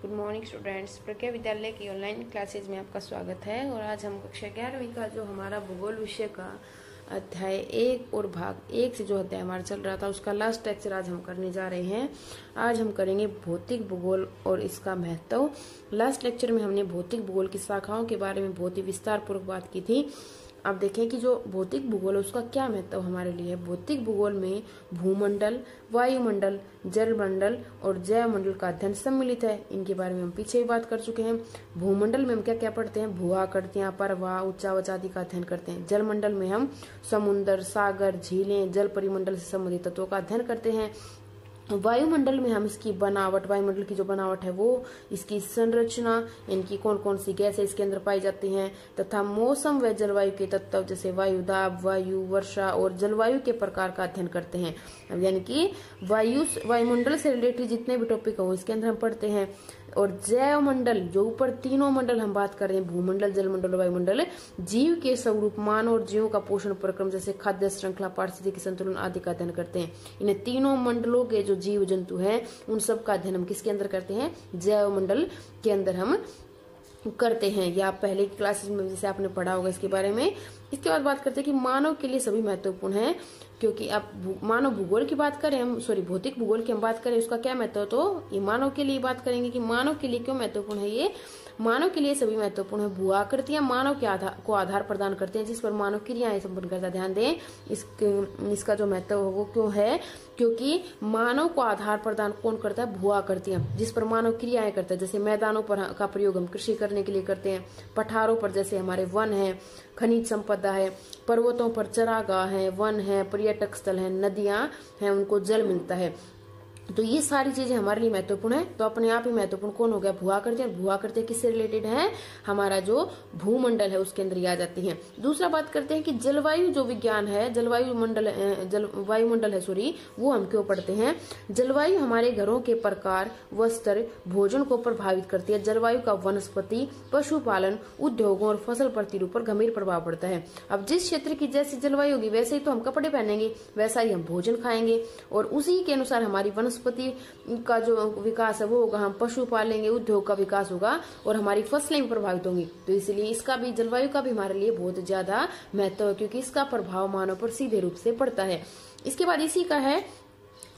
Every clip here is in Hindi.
Good morning students. प्रज्ञा विद्यालय की ऑनलाइन क्लासेज में आपका स्वागत है। और आज हम कक्षा 11वीं का जो हमारा भूगोल विषय का अध्याय 1 और भाग 1 से जो अध्याय हमारा चल रहा था उसका लास्ट लेक्चर आज हम करने जा रहे हैं। आज हम करेंगे भौतिक भूगोल और इसका महत्व। लास्ट लेक्चर में हमने भौतिक भूगोल की शाखाओं के बारे में बहुत ही विस्तार पूर्वक बात की थी। अब देखें कि जो भौतिक भूगोल है उसका क्या महत्व हमारे लिए है। भौतिक भूगोल में भूमंडल, वायुमंडल, जलमंडल और जैवमंडल का अध्ययन सम्मिलित है। इनके बारे में हम पीछे ही बात कर चुके हैं। भूमंडल में हम क्या क्या पढ़ते हैं? भू आकृतियां, प्रवाह, उच्चावच आदि का अध्ययन करते हैं। जलमंडल में हम समुद्र, सागर, झीलें, जल परिमंडल से संबंधित तत्वों का अध्ययन करते हैं। वायुमंडल में हम इसकी बनावट, वायुमंडल की जो बनावट है वो, इसकी संरचना, इनकी कौन कौन सी गैसें इसके अंदर पाई जाती हैं, तथा मौसम व जलवायु के तत्व जैसे वायु दाब, वायु वर्षा और जलवायु के प्रकार का अध्ययन करते हैं। अब यानी कि वायुमंडल से रिलेटेड जितने भी टॉपिक हो इसके अंदर हम पढ़ते हैं। और जैवमंडल, जो ऊपर तीनों मंडल हम बात कर रहे हैं, भूमंडल, जलमंडल और वायुमंडल, जीव के स्वरूप, मानव और जीवों का पोषण प्रक्रम जैसे खाद्य श्रृंखला, पारिस्थितिकी संतुलन आदि का अध्ययन करते हैं। इन तीनों मंडलों के जो जीव जंतु हैं उन सब का अध्ययन हम किसके अंदर करते हैं? जैवमंडल के अंदर हम करते हैं। या पहले की क्लासेस में जैसे आपने पढ़ा होगा इसके बारे में। इसके बाद बात करते हैं कि मानव के लिए सभी महत्वपूर्ण है, क्योंकि आप मानव भूगोल की बात करें हम, भौतिक भूगोल की हम बात करें उसका क्या महत्व, तो ये मानव के लिए बात करेंगे कि मानव के लिए क्यों महत्वपूर्ण है। ये मानव के लिए सभी महत्वपूर्ण है। भू आकृतियां मानव के आधार प्रदान करते हैं जिस पर मानव क्रियाएं संपन्न करता है। ध्यान दें, इसका जो महत्व है वो क्यों है? क्योंकि मानव को आधार प्रदान कौन करता है? भू आकृतियां, जिस पर मानव क्रियाएं करता है। जैसे मैदानों पर का प्रयोग हम कृषि करने के लिए करते हैं, पठारों पर जैसे हमारे वन है, खनिज संपदा है, पर्वतों पर चरागाह है, वन है, पर्यटक स्थल है, नदियां हैं, उनको जल मिलता है। तो ये सारी चीजें हमारे लिए महत्वपूर्ण है। तो अपने आप ही महत्वपूर्ण कौन हो गया? भू आकृतियां। भू आकृतियां किससे रिलेटेड है? हमारा जो भूमंडल है उसके अंदर आ जाती हैं। दूसरा बात करते हैं कि जलवायु जो विज्ञान है, वायुमंडल है वो हम क्यों पढ़ते हैं? जलवायु हमारे घरों के प्रकार, वस्त्र, भोजन को प्रभावित करती है। जलवायु का वनस्पति, पशुपालन, उद्योगों और फसल प्रतिरूप पर गंभीर प्रभाव पड़ता है। अब जिस क्षेत्र की जैसी जलवायु होगी वैसे ही तो हम कपड़े पहनेंगे, वैसा ही हम भोजन खाएंगे और उसी के अनुसार हमारी वनस्पति का जो विकास है वो होगा। हम पशु पालेंगे, उद्योग का विकास होगा और हमारी फसलें भी प्रभावित होंगी। तो इसलिए इसका भी, जलवायु का भी हमारे लिए बहुत ज्यादा महत्व है, क्योंकि इसका प्रभाव मानव पर सीधे रूप से पड़ता है। इसके बाद इसी का है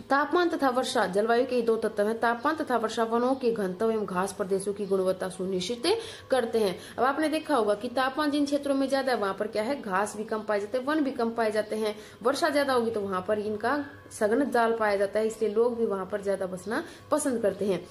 तापमान तथा वर्षा। जलवायु के दो तत्व हैं, तापमान तथा वर्षा। वनों के घनत्व एवं घास प्रदेशों की गुणवत्ता सुनिश्चित करते हैं। अब आपने देखा होगा कि तापमान जिन क्षेत्रों में ज्यादा है वहां पर क्या है? घास भी कम पाए जाते हैं, वन भी कम पाए जाते हैं। वर्षा ज्यादा होगी तो वहां पर इनका सघन जाल पाया जाता है, इसलिए लोग भी वहां पर ज्यादा बसना पसंद करते हैं।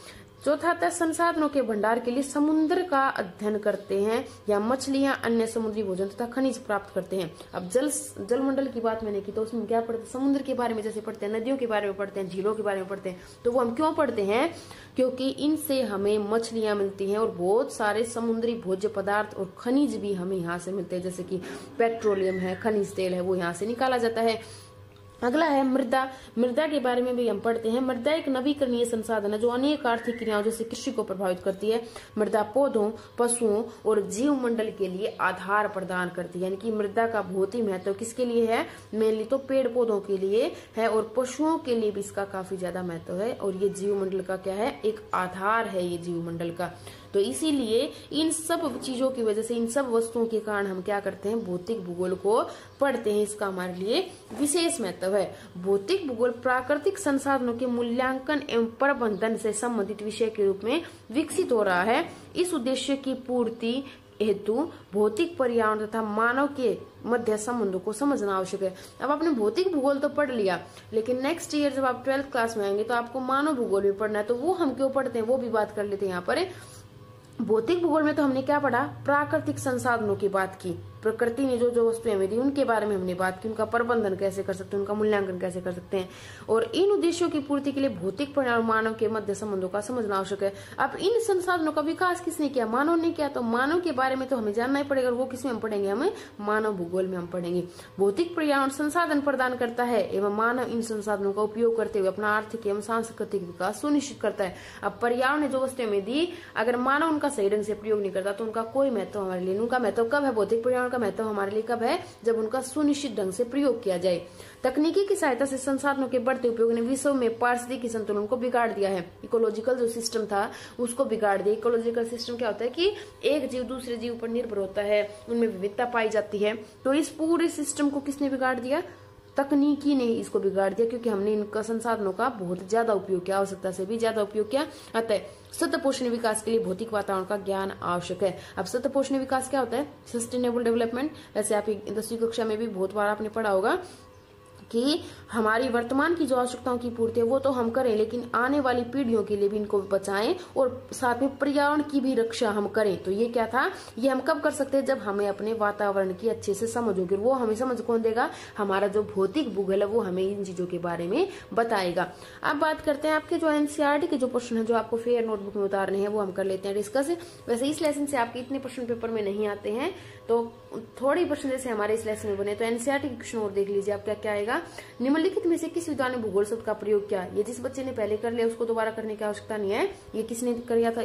चौथा आता है संसाधनों के भंडार के लिए समुद्र का अध्ययन करते हैं, या मछलियां, अन्य समुद्री भोजन तथा खनिज प्राप्त करते हैं। अब जलमंडल की बात मैंने की तो उसमें क्या पढ़ते हैं? समुद्र के बारे में जैसे पढ़ते हैं, नदियों के बारे में पढ़ते हैं, झीलों के बारे में पढ़ते हैं। तो वो हम क्यों पढ़ते हैं? क्योंकि इनसे हमें मछलियां मिलती हैं और बहुत सारे समुद्री भोज्य पदार्थ और खनिज भी हमें यहाँ से मिलते हैं, जैसे कि पेट्रोलियम है, खनिज तेल है, वो यहाँ से निकाला जाता है। अगला है मृदा। मृदा के बारे में भी हम पढ़ते हैं। मृदा एक नवीकरणीय संसाधन है जो अनेक आर्थिक क्रियाओं जैसे कृषि को प्रभावित करती है। मृदा पौधों, पशुओं और जीव मंडल के लिए आधार प्रदान करती है। यानी कि मृदा का बहुत ही महत्व किसके लिए है? मेनली तो पेड़ पौधों के लिए है और पशुओं के लिए भी इसका काफी ज्यादा महत्व है। और ये जीव मंडल का क्या है? एक आधार है ये जीव मंडल का। तो इसीलिए इन सब चीजों की वजह से, इन सब वस्तुओं के कारण हम क्या करते हैं? भौतिक भूगोल को पढ़ते हैं। इसका हमारे लिए विशेष महत्व है। भौतिक भूगोल प्राकृतिक संसाधनों के मूल्यांकन एवं प्रबंधन से संबंधित विषय के रूप में विकसित हो रहा है। इस उद्देश्य की पूर्ति हेतु भौतिक पर्यावरण तथा मानव के मध्य संबंधों को समझना आवश्यक है। अब आपने भौतिक भूगोल तो पढ़ लिया, लेकिन नेक्स्ट ईयर जब आप 12th क्लास में आएंगे तो आपको मानव भूगोल भी पढ़ना है। तो वो हम क्यों पढ़ते हैं वो भी बात कर लेते हैं यहाँ पर। भौतिक भूगोल में तो हमने क्या पढ़ा? प्राकृतिक संसाधनों की बात की। प्रकृति ने जो जो वस्तुएं हमें दी उनके बारे में हमने बात की, उनका प्रबंधन कैसे कर सकते हैं, उनका मूल्यांकन कैसे कर सकते हैं। और इन उद्देश्यों की पूर्ति के लिए भौतिक पर्यावरण मानव के मध्य संबंधों का समझना आवश्यक है। अब इन संसाधनों का विकास किसने किया? मानव ने किया। तो मानव के बारे में तो हमें जानना ही पड़ेगा। वो किसमें हम पढ़ेंगे? हमें मानव भूगोल में हम पढ़ेंगे। भौतिक पर्यावरण संसाधन प्रदान करता है एवं मानव इन संसाधनों का उपयोग करते हुए अपना आर्थिक एवं सांस्कृतिक विकास सुनिश्चित करता है। अब पर्यावरण ने जो वस्तुएं हमें दी, अगर मानव उनका सही ढंग से प्रयोग नहीं करता तो उनका कोई महत्व हमारे लिए, उनका महत्व कब है? भौतिक पर्यावरण पर्यावरण का महत्व हमारे लिए कब है, जब उनका सुनिश्चित ढंग से प्रयोग किया जाए। तकनीकी की सहायता से संसाधनों के बढ़ते उपयोग ने विश्व में पारिस्थितिकी संतुलन को बिगाड़ दिया है। इकोलॉजिकल जो सिस्टम था उसको बिगाड़ दिया। इकोलॉजिकल सिस्टम क्या होता है कि एक जीव दूसरे जीव पर निर्भर होता है, उनमें विविधता पाई जाती है। तो इस पूरे सिस्टम को किसने बिगाड़ दिया? तकनीकी ने इसको बिगाड़ दिया, क्योंकि हमने इनका संसाधनों का बहुत ज्यादा उपयोग किया, आवश्यकता से भी ज्यादा उपयोग किया। अतः सतत पोषणीय विकास के लिए भौतिक वातावरण का ज्ञान आवश्यक है। अब सतत पोषणीय विकास क्या होता है? Sustainable development. वैसे आप 10वीं कक्षा में भी बहुत बार आपने पढ़ा होगा कि हमारी वर्तमान की जो आवश्यकताओं की पूर्ति है वो तो हम करें, लेकिन आने वाली पीढ़ियों के लिए भी इनको बचाएं और साथ में पर्यावरण की भी रक्षा हम करें। तो ये क्या था? ये हम कब कर सकते हैं? जब हमें अपने वातावरण की अच्छे से समझ होगी। वो हमें समझ कौन देगा? हमारा जो भौतिक भूगोल है वो हमें इन चीजों के बारे में बताएगा। अब बात करते हैं आपके जो एनसीईआरटी के जो प्रश्न है जो आपको फेयर नोटबुक में उतारने हैं वो हम कर लेते हैं डिस्कस। वैसे इस लेसन से आपके इतने प्रश्न पेपर में नहीं आते हैं, तो थोड़े प्रश्न जैसे हमारे इस लेसन में बने। तो एनसीईआरटी के क्वेश्चन और देख लीजिए आप क्या आएगा। निम्नलिखित में से किस विद्वान ने भूगोल शब्द का प्रयोग किया? ये जिस बच्चे ने पहले कर लिया उसको दोबारा करने की आवश्यकता नहीं है। ये किसने किया था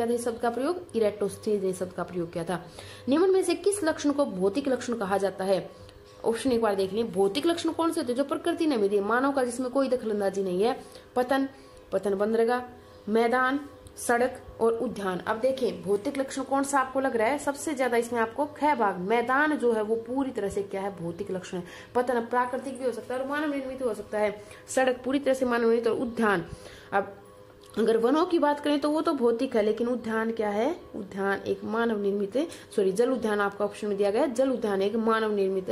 इस शब्द का प्रयोग? इरेटोस्थीनिस ने शब्द का प्रयोग किया था। निम्न में से किस लक्षण को भौतिक लक्षण कहा जाता है? ऑप्शन एक बार देख लें। भौतिक लक्षण कौन से होते हैं? जो प्रकृति ने मिली, मानव का, जिसमें कोई दखलंदाजी नहीं है। पतन बंदरगाह, मैदान, सड़क और उद्यान। अब देखें भौतिक लक्षण कौन सा आपको लग रहा है सबसे ज्यादा? इसमें आपको ख भाग मैदान जो है वो पूरी तरह से क्या है? भौतिक लक्षण है। पतन प्राकृतिक भी हो सकता है और मानव निर्मित हो सकता है। सड़क पूरी तरह से मानव निर्मित। और उद्यान, अब अगर वनों की बात करें तो वो तो भौतिक है, लेकिन उद्यान क्या है? उद्यान एक मानव निर्मित, जल उद्यान आपका ऑप्शन में दिया गया है। जल उद्यान एक मानव निर्मित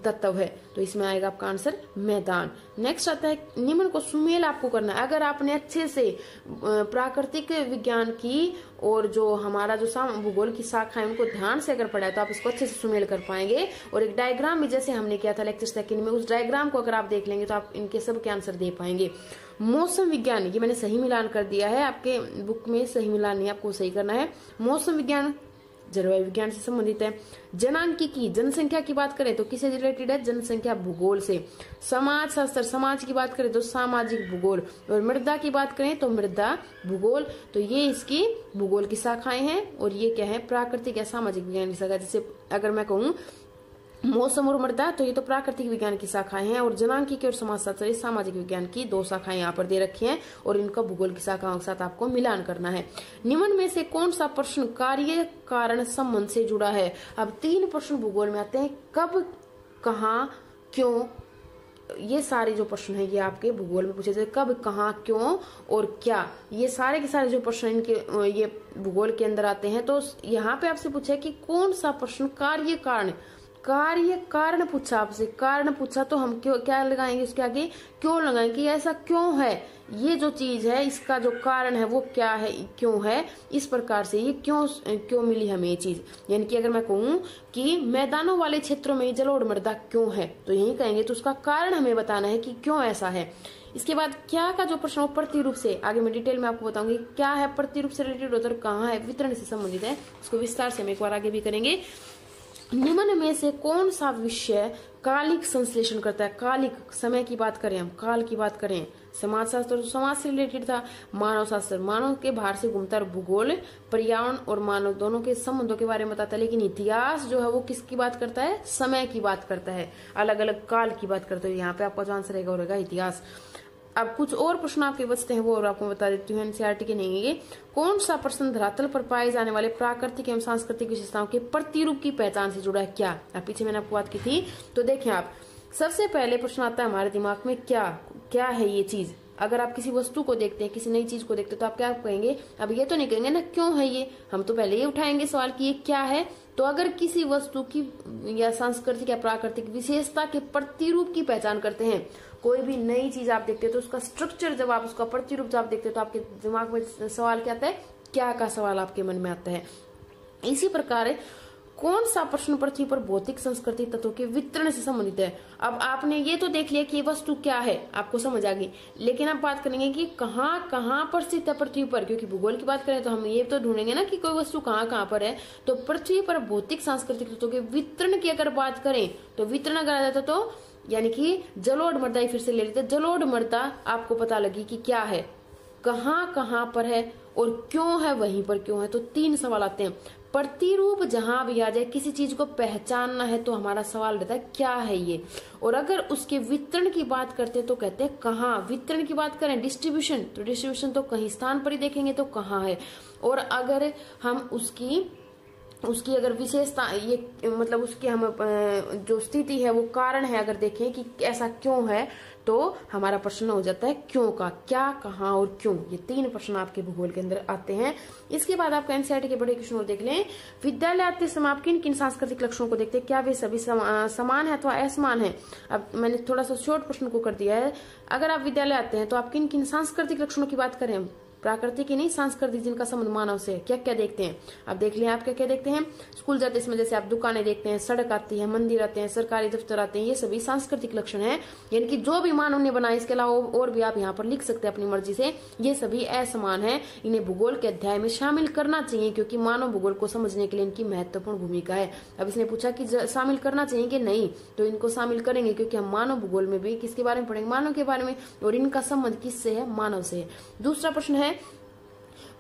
तत्व है। तो इसमें आएगा आपका आंसर मैदान। नेक्स्ट आता है निम्न को सुमेल आपको करना है। अगर आपने अच्छे से प्राकृतिक विज्ञान की और जो हमारा जो भूगोल की शाखा है उनको ध्यान से अगर पढ़ा है तो आप इसको अच्छे से सुमेल कर पाएंगे। और एक डायग्राम में जैसे हमने किया था लेक्चर सेकंड में, उस डायग्राम को अगर आप देख लेंगे तो आप इनके सबके आंसर दे पाएंगे। मौसम विज्ञान, ये मैंने सही मिलान कर दिया है, आपके बुक में सही मिलान नहीं, आपको सही करना है। मौसम विज्ञान जलवायु विज्ञान से संबंधित है। जनांकिकी, जनसंख्या की बात करें तो किससे रिलेटेड है? जनसंख्या भूगोल से। समाज शास्त्र, समाज की बात करें तो सामाजिक भूगोल। और मृदा की बात करें तो मृदा भूगोल। तो ये इसकी भूगोल की शाखाएं हैं। और ये क्या है? प्राकृतिक या सामाजिक विज्ञान की शाखा। जैसे अगर मैं कहूँ मौसम और मृदा तो ये तो प्राकृतिक विज्ञान की शाखाएं हैं। और जनांकिकी और समाजशास्त्र सामाजिक विज्ञान की दो शाखाएं यहाँ पर दे रखी हैं। और इनका भूगोल की शाखाओं के साथ आपको मिलान करना है। निम्न में से कौन सा प्रश्न कार्य कारण संबंध से जुड़ा है? अब 3 प्रश्न भूगोल में आते हैं। कब, कहाँ, क्यों। ये सारे जो प्रश्न है ये आपके भूगोल में पूछे जाते। कब, कहाँ, क्यों और क्या, ये सारे के सारे जो प्रश्न इनके ये भूगोल के अंदर आते हैं। तो यहाँ पे आपसे पूछा कि कौन सा प्रश्न कार्य कारण पूछा आपसे, कारण पूछा तो हम क्यों क्या लगाएंगे उसके आगे? क्यों लगाएंगे। ऐसा क्यों है? ये जो चीज है इसका जो कारण है वो क्या है, क्यों है, इस प्रकार से ये क्यों मिली हमें ये चीज। यानी कि अगर मैं कहूँ कि मैदानों वाले क्षेत्रों में जलोढ़ मृदा क्यों है तो यही कहेंगे, तो उसका कारण हमें बताना है कि क्यों ऐसा है। इसके बाद क्या का जो प्रश्न प्रतिरूप से, आगे मैं डिटेल में आपको बताऊंगी क्या है प्रतिरूप से रिलेटेड होता है, कहाँ है, वितरण से संबंधित है, उसको विस्तार से हम एक बार आगे भी करेंगे। निम्न में से कौन सा विषय कालिक संश्लेषण करता है? कालिक समय की बात करें, हम काल की बात करें। समाजशास्त्र समाज से रिलेटेड था। मानव शास्त्र मानव के बाहर से घूमता है। भूगोल पर्यावरण और मानव दोनों के संबंधों के बारे में बताता है। लेकिन इतिहास जो है वो किसकी बात करता है? समय की बात करता है, अलग अलग काल की बात करता है। यहाँ पे आपका जो आंसर रहेगा इतिहास। अब कुछ और प्रश्न आपके बचते हैं वो और आपको बता देती हूँ, एनसीईआरटी के नहीं है। कौन सा प्रश्न धरातल पर पाए जाने वाले प्राकृतिक एवं सांस्कृतिक विशेषताओं के प्रतिरूप की पहचान से जुड़ा है? क्या, अब पीछे मैंने आपको बात की थी। तो देखें आप, सबसे पहले प्रश्न आता है हमारे दिमाग में क्या है ये चीज। अगर आप किसी वस्तु को देखते हैं, किसी नई चीज को देखते हैं तो आप क्या कहेंगे? अब ये तो नहीं कहेंगे ना क्यों है ये, हम तो पहले ये उठाएंगे सवाल कि ये क्या है। तो अगर किसी वस्तु की या सांस्कृतिक या प्राकृतिक विशेषता के प्रतिरूप की पहचान करते हैं, कोई भी नई चीज आप देखते हैं तो उसका स्ट्रक्चर जब आप उसका प्रतिरूप जब आप देखते हैं तो आपके दिमाग में सवाल क्या आता है? क्या का सवाल आपके मन में आता है। इसी प्रकार कौन सा प्रश्न पृथ्वी पर भौतिक संस्कृति तत्वों के वितरण से संबंधित है? अब आपने ये तो देख लिया कि ये वस्तु क्या है, आपको समझ आ गई, लेकिन आप बात करेंगे कि कहाँ पर स्थित है पृथ्वी पर। क्योंकि भूगोल की बात करें तो हम ये तो ढूंढेंगे ना कि कोई वस्तु कहाँ पर है। तो पृथ्वी पर भौतिक सांस्कृतिक तत्वों के वितरण की अगर बात करें तो वितरण अगर आ जाता तो यानी कि जलोढ़ मृदा, फिर से ले लेते, जलोढ़ मृदा आपको पता लगी कि क्या है, कहाँ कहाँ पर है और क्यों है, वहीं पर क्यों है। तो 3 सवाल आते हैं। प्रतिरूप जहां भी आ जाए, किसी चीज को पहचानना है तो हमारा सवाल रहता है क्या है ये। और अगर उसके वितरण की बात करते हैं तो कहते हैं कहाँ। वितरण की बात करें डिस्ट्रीब्यूशन, तो डिस्ट्रीब्यूशन तो कहीं स्थान पर ही देखेंगे तो कहाँ है। और अगर हम उसकी अगर विशेषता, ये मतलब उसकी हम जो स्थिति है वो कारण है, अगर देखें कि ऐसा क्यों है, तो हमारा प्रश्न हो जाता है क्यों का, क्या, कहाँ और क्यों। ये 3 प्रश्न आपके भूगोल के अंदर आते हैं। इसके बाद आपका एनसीईआरटी के बड़े क्वेश्चन और देख लें। विद्यालय आते समय आप किन किन सांस्कृतिक लक्षणों को देखते हैं, क्या वे सभी समान है अथवा असमान है। अब मैंने थोड़ा सा शॉर्ट प्रश्न को कर दिया है। अगर आप विद्यालय आते हैं तो आप किन किन सांस्कृतिक लक्षणों की बात करें, प्राकृतिक ही नहीं सांस्कृतिक, जिनका संबंध मानव से है, क्या क्या देखते हैं। अब देख लिया आप क्या क्या देखते हैं। स्कूल जाते इसमें जैसे आप दुकानें देखते हैं, सड़क आती है, मंदिर आते हैं, सरकारी दफ्तर आते हैं, ये सभी सांस्कृतिक लक्षण है। यानी कि जो भी मानव ने बनाए, इसके अलावा और भी आप यहाँ पर लिख सकते हैं अपनी मर्जी से, ये सभी असमान है। इन्हें भूगोल के अध्याय में शामिल करना चाहिए क्योंकि मानव भूगोल को समझने के लिए इनकी महत्वपूर्ण भूमिका है। अब इसने पूछा कि शामिल करना चाहिए कि नहीं, तो इनको शामिल करेंगे क्योंकि हम मानव भूगोल में भी किसके बारे में पढ़ेंगे, मानव के बारे में, और इनका संबंध किससे है, मानव से है। दूसरा प्रश्न है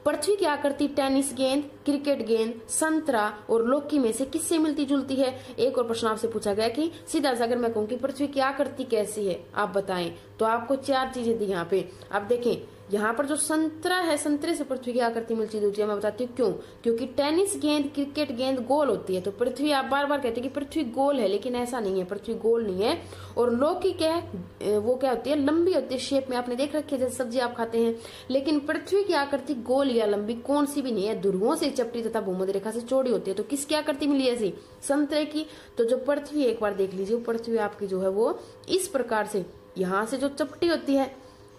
पृथ्वी की आकृति टेनिस गेंद, क्रिकेट गेंद, संतरा और लौकी में से किससे मिलती जुलती है। एक और प्रश्न आपसे पूछा गया कि सीधा सा अगर मैं कहूँ कि पृथ्वी की आकृति कैसी है आप बताएं, तो आपको 4 चीजें दी यहाँ पे। आप देखें यहाँ पर जो संतरा है, संतरे से पृथ्वी की आकृति मिलती जुलती है। मैं बताती हूँ क्यों। क्योंकि टेनिस गेंद, क्रिकेट गेंद गोल होती है, तो पृथ्वी, आप बार बार कहते हैं कि पृथ्वी गोल है, लेकिन ऐसा नहीं है, पृथ्वी गोल नहीं है। और लौकी क्या है, वो क्या होती है, लंबी होती है शेप में, आपने देख रखी है जैसे सब्जी आप खाते हैं। लेकिन पृथ्वी की आकृति गोल या लंबी कौन सी भी नहीं है, ध्रुवों से चपटी तथा भूमध्य रेखा से चौड़ी होती है। तो किसकी आकृति मिली ऐसी, संतरे की। तो जो पृथ्वी, एक बार देख लीजिए, पृथ्वी आपकी जो है वो इस प्रकार से, यहाँ से जो चपटी होती है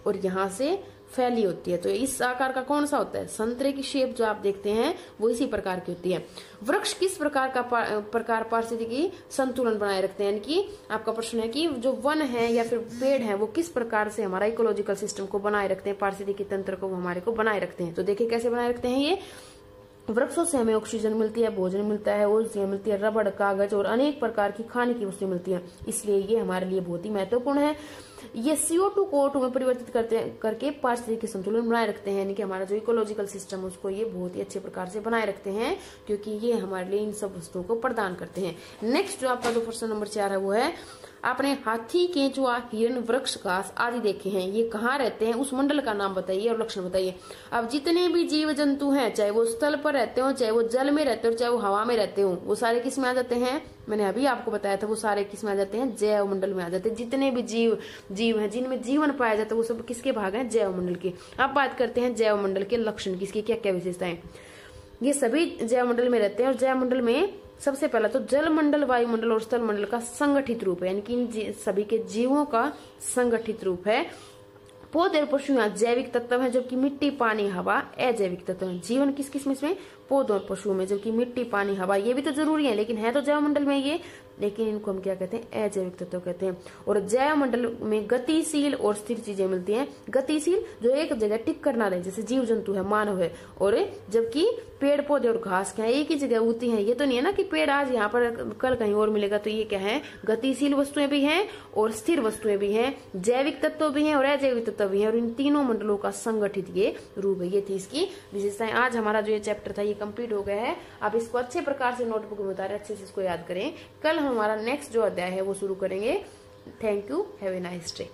और यहाँ से फैली होती है, तो इस आकार का कौन सा होता है, संतरे की शेप जो आप देखते हैं वो इसी प्रकार की होती है। वृक्ष किस प्रकार का प्रकार पारिस्थितिकी संतुलन बनाए रखते हैं। यानी कि आपका प्रश्न है कि जो वन है या फिर पेड़ है वो किस प्रकार से हमारा इकोलॉजिकल सिस्टम को बनाए रखते हैं, पारिस्थितिकी तंत्र को हमारे को बनाए रखते हैं। तो देखिए कैसे बनाए रखते हैं ये। वृक्षों से हमें ऑक्सीजन मिलती है, भोजन मिलता है, औषधियां मिलती है, रबड़, कागज और अनेक प्रकार की खाने की वस्तुएं मिलती हैं। इसलिए ये हमारे लिए बहुत ही महत्वपूर्ण है। ये CO2 को O2 में परिवर्तित करके पारिस्थितिकी संतुलन बनाए रखते हैं। यानी कि हमारा जो इकोलॉजिकल सिस्टम उसको ये बहुत ही अच्छे प्रकार से बनाए रखते हैं क्योंकि ये हमारे लिए इन सब वस्तुओं को प्रदान करते हैं। नेक्स्ट जो आपका जो प्रश्न नंबर 4 है वो है, आपने हाथी, केंचुआ, हिरण, वृक्ष, घास आदि देखे हैं, ये कहाँ रहते हैं, उस मंडल का नाम बताइए और लक्षण बताइए। अब जितने भी जीव जंतु हैं, चाहे वो स्थल पर रहते हो, चाहे वो जल में रहते हो, चाहे वो हवा में रहते हो, वो सारे किस में आ जाते हैं, मैंने अभी आपको बताया था, वो सारे किस में आ जाते हैं, जैव मंडल में आ जाते हैं। जितने भी जीव हैं जिनमें जीवन पाया जाता है वो सब किसके भाग हैं, जैव मंडल के। अब बात करते हैं जैव मंडल के लक्षण, किसकी क्या क्या विशेषताएं। ये सभी जैव मंडल में रहते हैं और जैव मंडल में सबसे पहला तो जल मंडल, वायुमंडल और स्थल मंडल का संगठित रूप है, यानी कि इन सभी के जीवों का संगठित रूप है। पौधे और पशु यहाँ जैविक तत्व है, जबकि मिट्टी, पानी, हवा अजैविक तत्व है। जीवन किस किस में, इसमें पौधों और पशुओं में, जबकि मिट्टी, पानी, हवा ये भी तो जरूरी है, लेकिन है तो जैव मंडल में ये, लेकिन इनको हम क्या कहते हैं, अजैविक तत्व कहते हैं। और जैव मंडल में गतिशील और स्थिर चीजें मिलती हैं। गतिशील जो एक जगह टिक कर ना रहे, जैसे जीव जंतु है, मानव है, और जबकि पेड़ पौधे और घास क्या है, एक ही जगह होती हैं। ये तो नहीं है ना कि पेड़ आज यहाँ पर कल कहीं और मिलेगा, तो ये क्या है, गतिशील वस्तुएं भी हैं और स्थिर वस्तुएं भी हैं, जैविक तत्व भी हैं और अजैविक तत्व भी हैं, और इन तीनों मंडलों का संगठित ये रूप है। ये थी इसकी विशेषताएं। आज हमारा जो ये चैप्टर था ये कंप्लीट हो गया है। आप इसको अच्छे प्रकार से नोटबुक में उतारें, अच्छे से इसको याद करें। कल हमारा नेक्स्ट जो अध्याय है वो शुरू करेंगे। Thank you, have a nice day.